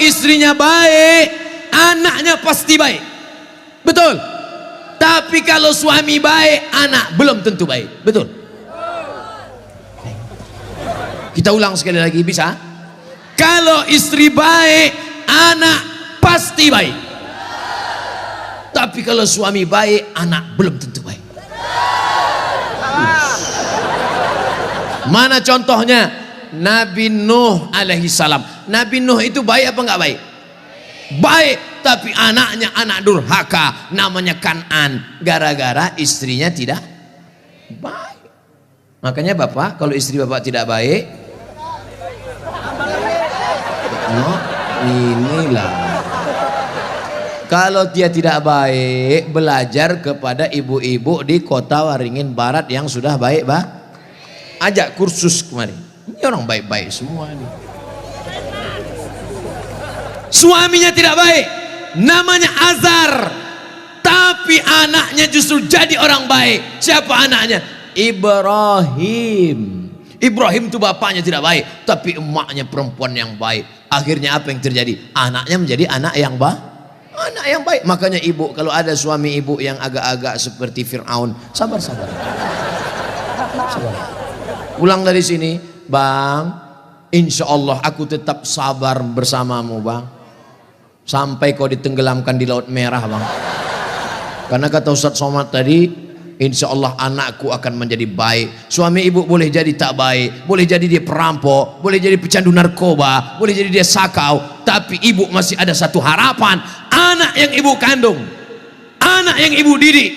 istrinya baik, anaknya pasti baik. Betul. Tapi kalau suami baik, anak belum tentu baik. Betul. Kita ulang sekali lagi, bisa? Kalau istri baik, anak pasti baik. Tapi kalau suami baik, anak belum tentu baik. Mana contohnya? Nabi Nuh alaihi salam. Nabi Nuh itu baik apa enggak baik? Baik, tapi anaknya anak durhaka, namanya Kan'an, gara-gara istrinya tidak baik. Makanya bapak, kalau istri bapak tidak baik, no, inilah. Kalau dia tidak baik, belajar kepada ibu-ibu di kota Waringin Barat yang sudah baik, bah. Ajak kursus kemarin. Ini orang baik-baik semua nih. Suaminya tidak baik, namanya Azar, tapi anaknya justru jadi orang baik. Siapa anaknya? Ibrahim. Ibrahim itu bapaknya tidak baik, tapi emaknya perempuan yang baik. Akhirnya apa yang terjadi? Anaknya menjadi anak yang baik. Anak yang baik. Makanya ibu, kalau ada suami ibu yang agak-agak seperti Fir'aun, sabar-sabar. Sabar. Pulang dari sini, bang, insya Allah aku tetap sabar bersamamu, bang. Sampai kau ditenggelamkan di Laut Merah, bang. Karena kata Ustadz Somad tadi, insya Allah anakku akan menjadi baik. Suami ibu boleh jadi tak baik, boleh jadi dia perampok, boleh jadi pecandu narkoba, boleh jadi dia sakau, tapi ibu masih ada satu harapan. Anak yang ibu kandung, anak yang ibu didik,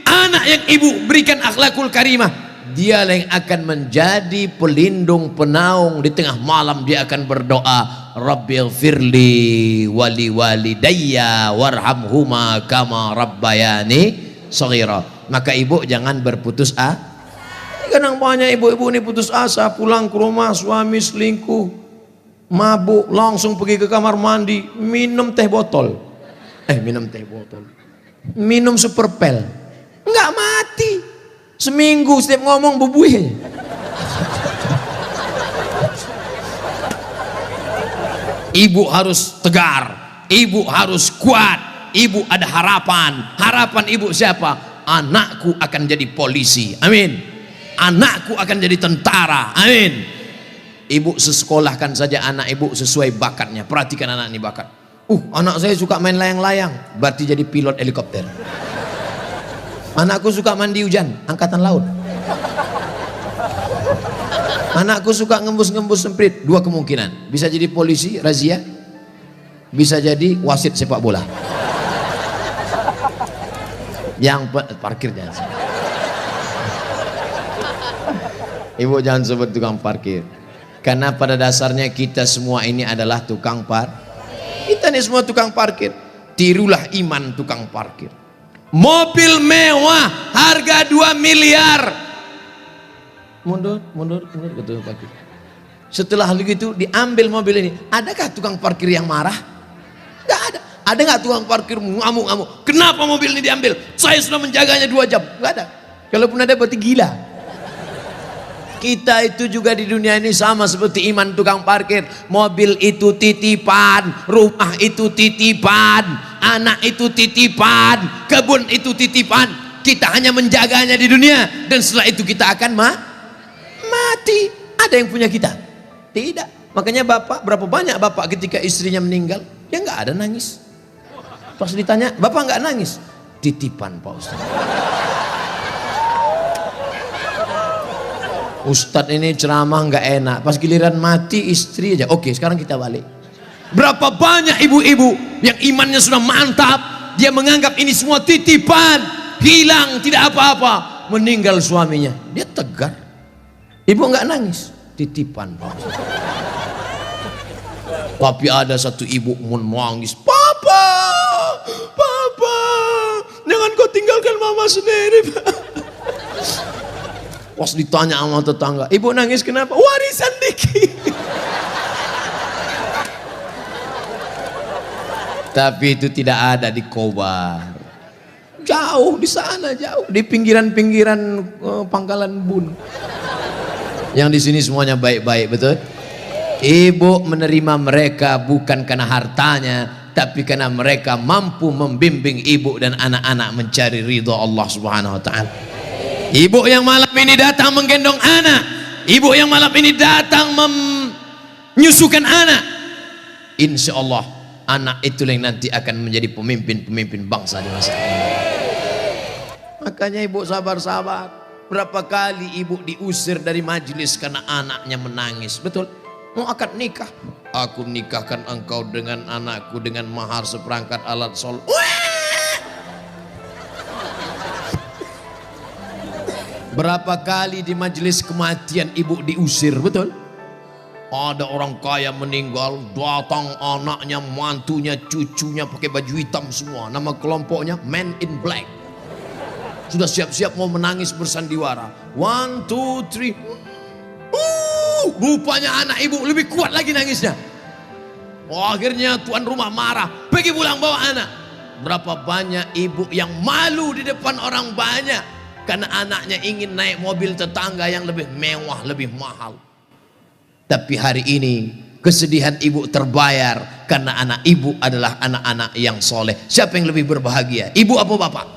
anak yang ibu berikan akhlakul karimah, dialah yang akan menjadi pelindung penaung. Di tengah malam dia akan berdoa, Rabbighfirli wali walidayya warhamhuma kama rabbayani shaghira. Maka ibu jangan berputus asa. Kadang banyak ibu-ibu ini putus asa, pulang ke rumah suami selingkuh, mabuk, langsung pergi ke kamar mandi, minum teh botol. Minum super pel. Enggak mati. Seminggu setiap ngomong bubuih. Ibu harus tegar, ibu harus kuat, ibu ada harapan. Harapan ibu siapa? Anakku akan jadi polisi, amin. Anakku akan jadi tentara, amin. Ibu sekolahkan saja anak ibu sesuai bakatnya. Perhatikan anak ini bakat. Anak saya suka main layang-layang, berarti jadi pilot helikopter. Anakku suka mandi hujan, angkatan laut. Anakku suka ngembus-ngembus semprit, dua kemungkinan. Bisa jadi polisi, razia. Bisa jadi wasit sepak bola. Yang parkir jangan. Ibu jangan sebut tukang parkir. Karena pada dasarnya kita semua ini adalah tukang parkir. Kita ini semua tukang parkir. Tirulah iman tukang parkir. Mobil mewah harga 2 miliar. Mundur betul parkir. Setelah begitu diambil mobil ini, adakah tukang parkir yang marah? Enggak ada. Ada nggak tukang parkir ngamuk-ngamuk? Kenapa mobil ini diambil? Saya sudah menjaganya 2 jam. Enggak ada. Kalaupun ada berarti gila. Kita itu juga di dunia ini sama seperti iman tukang parkir. Mobil itu titipan, rumah itu titipan, anak itu titipan, kebun itu titipan. Kita hanya menjaganya di dunia, dan setelah itu kita akan mati. Ada yang punya kita? Tidak. Makanya bapak, berapa banyak bapak ketika istrinya meninggal, dia nggak ada nangis. Pas ditanya, bapak nggak nangis? Titipan Pak Ustaz. Ustadz ini ceramah nggak enak, pas giliran mati istri aja. Oke, sekarang kita balik. Berapa banyak ibu-ibu yang imannya sudah mantap, dia menganggap ini semua titipan, hilang tidak apa-apa, meninggal suaminya, dia tegar. Ibu nggak nangis, titipan Pak. Tapi ada satu ibu menangis, papa, jangan kau tinggalkan mama sendiri, Pak. Pas ditanya sama tetangga, ibu nangis kenapa? Warisan dikit. Tapi itu tidak ada di Kobar. Jauh di sana, jauh di pinggiran-pinggiran Pangkalan Bun. Yang di sini semuanya baik-baik, betul? Ibu menerima mereka bukan karena hartanya, tapi karena mereka mampu membimbing ibu dan anak-anak mencari ridha Allah Subhanahu wa taala. Ibu yang malam ini datang menggendong anak, ibu yang malam ini datang menyusukan anak, insya Allah anak itu yang nanti akan menjadi pemimpin-pemimpin bangsa di masa ini. Makanya ibu sabar-sabar. Berapa kali ibu diusir dari majelis karena anaknya menangis. Betul? Mau akad nikah, aku nikahkan engkau dengan anakku dengan mahar seperangkat alat sholat. Berapa kali di majelis kematian ibu diusir. Betul? Ada orang kaya meninggal, datang anaknya, mantunya, cucunya pakai baju hitam semua. Nama kelompoknya Men in Black. Sudah siap-siap mau menangis bersandiwara. 1, 2, 3. Rupanya anak ibu lebih kuat lagi nangisnya. Akhirnya tuan rumah marah, pergi pulang bawa anak. Berapa banyak ibu yang malu di depan orang banyak karena anaknya ingin naik mobil tetangga yang lebih mewah, lebih mahal. Tapi hari ini kesedihan ibu terbayar karena anak ibu adalah anak-anak yang soleh. Siapa yang lebih berbahagia, ibu apa bapak?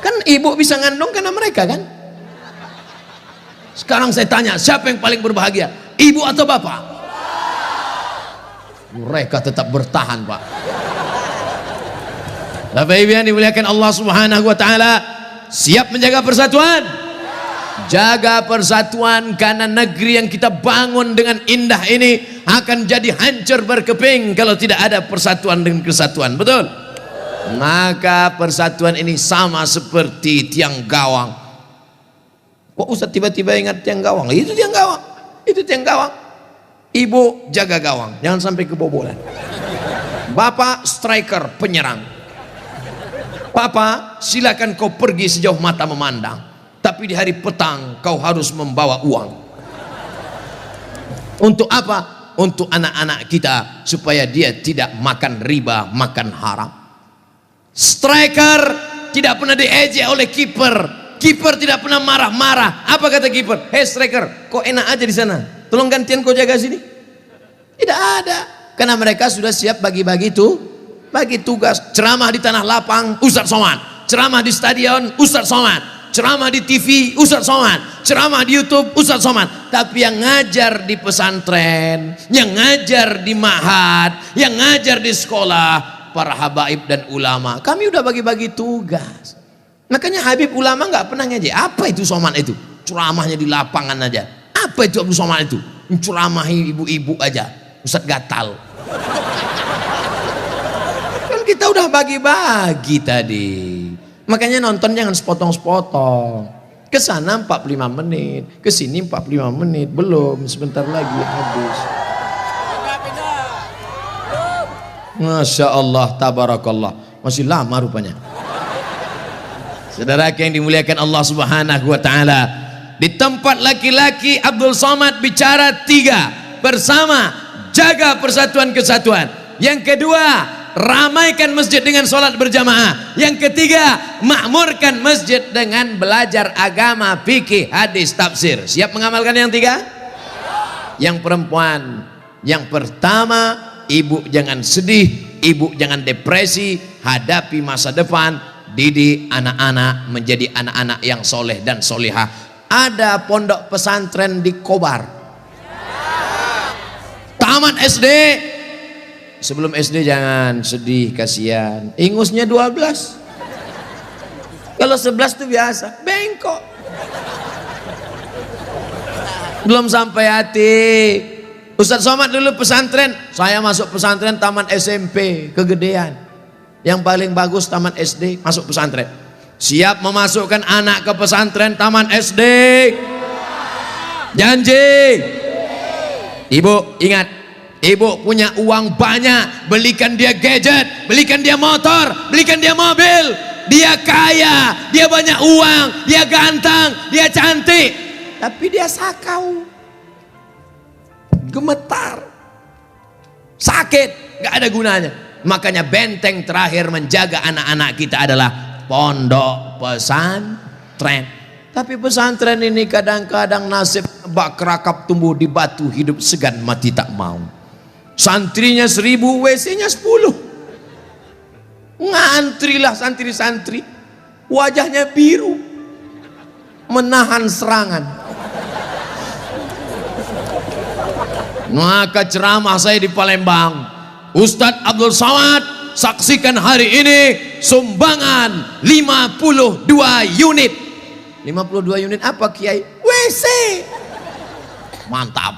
Kan ibu bisa ngandung karena mereka kan. Sekarang saya tanya, siapa yang paling berbahagia, ibu atau bapak? Mereka tetap bertahan, Pak. Bapak Ibu yang dimuliakan Allah Subhanahu wa taala, siap menjaga persatuan? Jaga persatuan, karena negeri yang kita bangun dengan indah ini akan jadi hancur berkeping kalau tidak ada persatuan dan kesatuan. Betul? Maka persatuan ini sama seperti tiang gawang. Kok Ustaz tiba-tiba ingat tiang gawang? Itu tiang gawang. Itu tiang gawang. Ibu jaga gawang, jangan sampai kebobolan. Bapak striker, penyerang. Papa, silakan kau pergi sejauh mata memandang, tapi di hari petang kau harus membawa uang. Untuk apa? Untuk anak-anak kita, supaya dia tidak makan riba, makan haram. Striker tidak pernah diejek oleh kiper. Kiper tidak pernah marah-marah. Apa kata kiper? Hei striker, kok enak aja di sana, tolong gantian kau jaga sini. Tidak ada, karena mereka sudah siap bagi-bagi bagi tugas. Ceramah di tanah lapang, Ustadz Somad. Ceramah di stadion, Ustadz Somad. Ceramah di TV, Ustadz Somad. Ceramah di YouTube, Ustadz Somad. Tapi yang ngajar di pesantren, yang ngajar di ma'had, yang ngajar di sekolah, para habaib dan ulama, kami udah bagi-bagi tugas. Makanya Habib ulama nggak pernah ngejek. Apa itu Somad itu? Ceramahnya di lapangan aja. Apa itu Abdul Somad itu? Ceramahi ibu-ibu aja. Ustadz gatal. Kan kita udah bagi-bagi tadi. Makanya nonton jangan sepotong-sepotong. Kesana 45 menit, kesini 45 menit, belum, sebentar lagi habis. Masya Allah, tabarakallah, masih lama rupanya. Saudara yang dimuliakan Allah Subhanahu wa taala, di tempat laki-laki Abdul Somad bicara 3. Bersama, jaga persatuan kesatuan. Yang kedua, ramaikan masjid dengan sholat berjamaah. Yang ketiga, makmurkan masjid dengan belajar agama, fikih, hadis, tafsir. Siap mengamalkan yang 3? Yang perempuan, yang pertama, ibu jangan sedih, ibu jangan depresi, hadapi masa depan. Didik anak-anak menjadi anak-anak yang soleh dan solehah. Ada pondok pesantren di Kobar. Taman SD. Sebelum SD jangan sedih, kasihan. Ingusnya 12. Kalau 11 itu biasa, bengkok. Belum sampai hati. Ustadz Somad dulu pesantren. Saya masuk pesantren taman SMP, kegedean. Yang paling bagus taman SD, masuk pesantren. Siap memasukkan anak ke pesantren taman SD? Janji. Ibu ingat, ibu punya uang banyak, belikan dia gadget, belikan dia motor, belikan dia mobil. Dia kaya, dia banyak uang, dia ganteng, dia cantik, tapi dia sakau, gemetar, sakit, gak ada gunanya. Makanya benteng terakhir menjaga anak-anak kita adalah pondok pesantren. Tapi pesantren ini kadang-kadang nasib bak kerakap tumbuh di batu, hidup segan mati tak mau. Santrinya 1000, WC-nya 10. Ngantrilah santri-santri, wajahnya biru, menahan serangan. Maka ceramah saya di Palembang, Ustadz Abdul Somad, saksikan hari ini sumbangan 52 unit. 52 unit apa Kiai? WC. Mantap,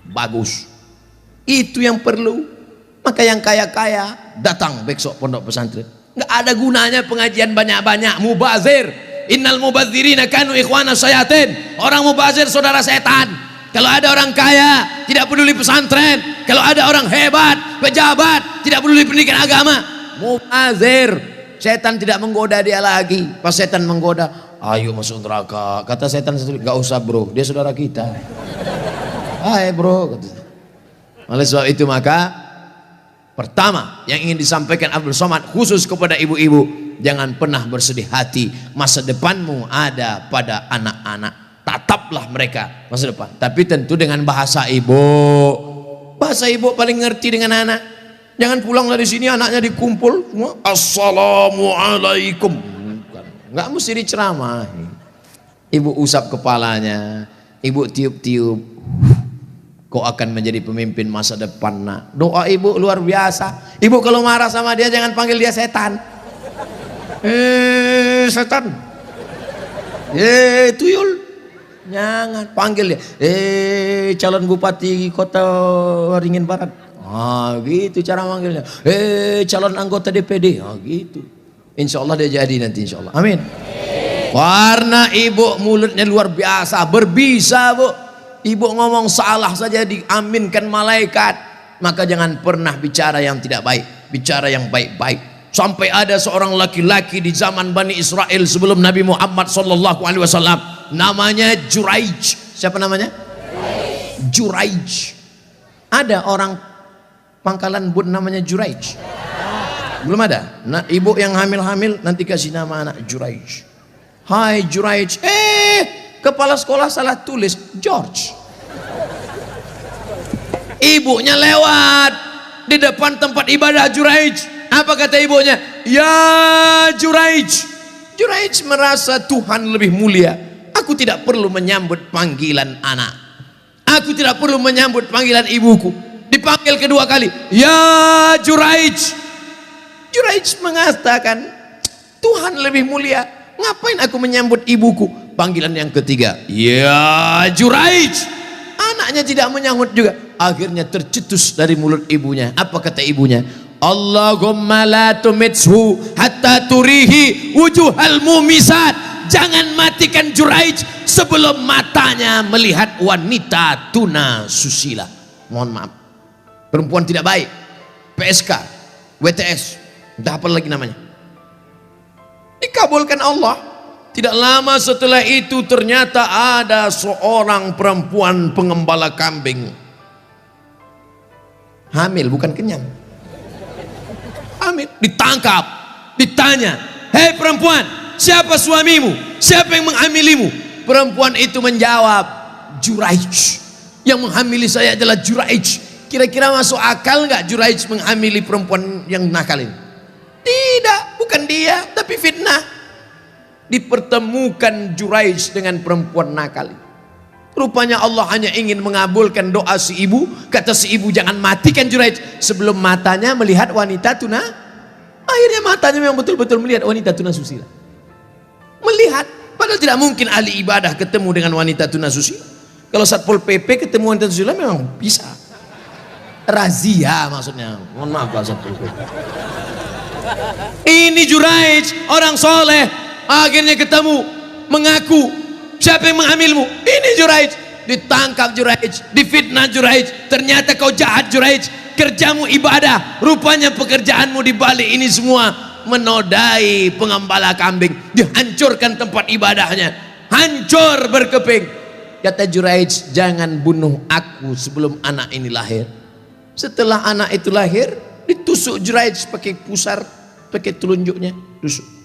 bagus. Itu yang perlu. Maka yang kaya-kaya datang besok pondok pesantren. Nggak ada gunanya pengajian banyak-banyak. Mubazir, innal mubazirina kanu ikhwana syayatin. Orang mubazir saudara setan. Kalau ada orang kaya tidak peduli pesantren, kalau ada orang hebat, pejabat tidak peduli pendidikan agama, mubazir. Setan tidak menggoda dia lagi. Pas setan menggoda, ayo masuk neraka. Kata setan sendiri, nggak usah bro, dia saudara kita. Hai bro. Oleh sebab itu maka pertama yang ingin disampaikan Abdul Somad khusus kepada ibu-ibu, jangan pernah bersedih hati. Masa depanmu ada pada anak-anak. Tataplah mereka masa depan, tapi tentu dengan bahasa ibu. Bahasa ibu paling ngerti dengan anak. Jangan pulang dari sini anaknya dikumpul, assalamualaikum. Nggak mesti diceramah. Ibu usap kepalanya, ibu tiup-tiup. Kau akan menjadi pemimpin masa depan nak. Doa ibu luar biasa. Ibu kalau marah sama dia jangan panggil dia setan. Setan. Tuyul. Jangan panggil dia. Calon bupati kota Waringin Barat. Gitu cara manggilnya. Calon anggota DPD. Gitu. Insya Allah dia jadi nanti insya Allah. Amin. Karena ibu mulutnya luar biasa, berbisa bu. Ibu ngomong salah saja diaminkan malaikat. Maka jangan pernah bicara yang tidak baik, bicara yang baik-baik. Sampai ada seorang laki-laki di zaman Bani Israel sebelum Nabi Muhammad SAW, namanya Juraij. Siapa namanya? Juraij. Ada orang Pangkalan Bun namanya Juraij? Belum ada. Nah, ibu yang hamil-hamil nanti kasih nama anak Juraij. Hai Juraij. Kepala sekolah salah tulis George. Ibunya lewat di depan tempat ibadah Juraij. Apa kata ibunya? Ya Juraij. Juraij merasa Tuhan lebih mulia. Aku tidak perlu menyambut panggilan anak. Aku tidak perlu menyambut panggilan ibuku. Dipanggil kedua kali. Ya Juraij. Juraij mengatakan Tuhan lebih mulia. Ngapain aku menyambut ibuku? Panggilan yang ketiga. Ya Juraij. Anaknya tidak menyambut juga. Akhirnya tercetus dari mulut ibunya. Apa kata ibunya? Allahumma la tumithu hatta turihi wujuhal mumisat. Jangan matikan Juraij sebelum matanya melihat wanita tuna susila. Mohon maaf, perempuan tidak baik, PSK, WTS, entah apa lagi namanya. Dikabulkan Allah. Tidak lama setelah itu ternyata ada seorang perempuan pengembala kambing. Hamil bukan kenyang. Hamil, ditangkap, ditanya, hei perempuan, siapa suamimu? Siapa yang menghamilimu? Perempuan itu menjawab, Juraij. Yang menghamili saya adalah Juraij. Kira-kira masuk akal nggak Juraij menghamili perempuan yang nakal ini? Tidak, bukan dia, tapi fitnah. Dipertemukan Juraij dengan perempuan nakal. Rupanya Allah hanya ingin mengabulkan doa si ibu. Kata si ibu, jangan matikan Juraij sebelum matanya melihat wanita tuna. Akhirnya matanya memang betul-betul melihat wanita tuna susila. Melihat, padahal tidak mungkin ahli ibadah ketemu dengan wanita tuna susila. Kalau Satpol PP ketemu wanita susila memang bisa. Razia maksudnya. Mohon maaf Pak Satpol PP. Ini Juraij, orang soleh. Akhirnya ketemu, mengaku, siapa yang menghamilmu? Ini Juraij. Ditangkap Juraij, difitnah Juraij. Ternyata kau jahat Juraij. Kerjamu ibadah, rupanya pekerjaanmu di balik ini semua menodai pengembala kambing. Dihancurkan tempat ibadahnya, hancur berkeping. Kata Juraij, jangan bunuh aku sebelum anak ini lahir. Setelah anak itu lahir, ditusuk Juraij pakai pusar, pakai telunjuknya, tusuk.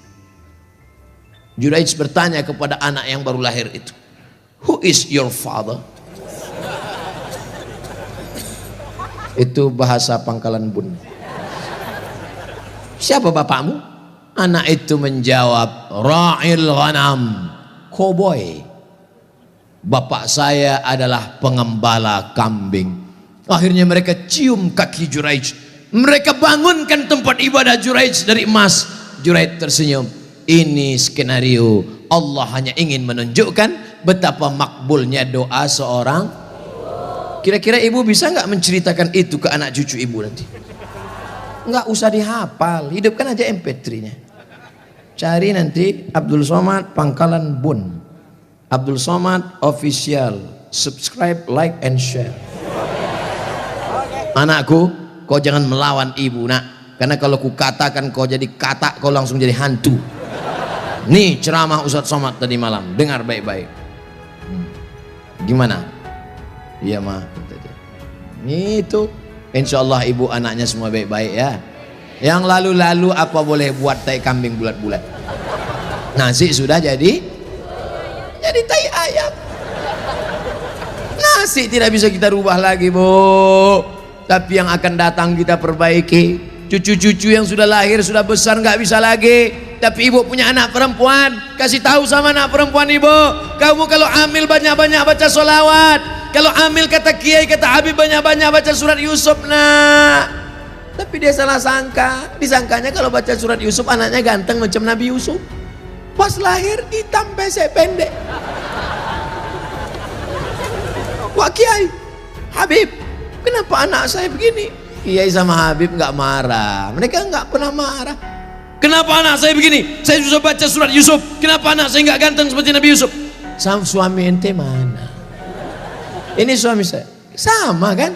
Juraij bertanya kepada anak yang baru lahir itu, "Who is your father?" Itu bahasa Pangkalan Bun. "Siapa bapakmu?" Anak itu menjawab, "Ra'il ghanam, koboi. Bapak saya adalah pengembala kambing." Akhirnya mereka cium kaki Juraij, mereka bangunkan tempat ibadah Juraij dari emas. Juraij tersenyum. Ini skenario Allah hanya ingin menunjukkan betapa makbulnya doa seorang. Kira-kira ibu bisa nggak menceritakan itu ke anak cucu ibu nanti? Nggak usah dihafal, hidupkan aja MP3-nya. Cari nanti Abdul Somad Pangkalan Bun, Abdul Somad Official, subscribe, like, and share. Anakku, kau jangan melawan ibu nak, karena kalau ku katakan kau jadi katak, kau langsung jadi hantu. Nih ceramah Ustadz Somad tadi malam, dengar baik-baik. Gimana? Iya mah. Itu, insya Allah ibu anaknya semua baik-baik ya. Yang lalu-lalu apa boleh buat tai kambing bulat-bulat. Nasi sudah jadi tai ayam. Nasi tidak bisa kita rubah lagi, Bu. Tapi yang akan datang kita perbaiki. Cucu-cucu yang sudah lahir, sudah besar, nggak bisa lagi. Tapi ibu punya anak perempuan, kasih tahu sama anak perempuan ibu, kamu kalau hamil banyak-banyak baca sholawat. Kalau hamil kata kiai, kata Habib, banyak-banyak baca surat Yusuf nak. Tapi dia salah sangka, disangkanya kalau baca surat Yusuf anaknya ganteng macam Nabi Yusuf. Pas lahir hitam pesek pendek. Wah kiai, Habib, kenapa anak saya begini? Kiai sama Habib nggak marah, mereka nggak pernah marah. Kenapa anak saya begini? Saya sudah baca surat Yusuf. Kenapa anak saya nggak ganteng seperti Nabi Yusuf? Sama suami ente mana? Ini suami saya, sama kan?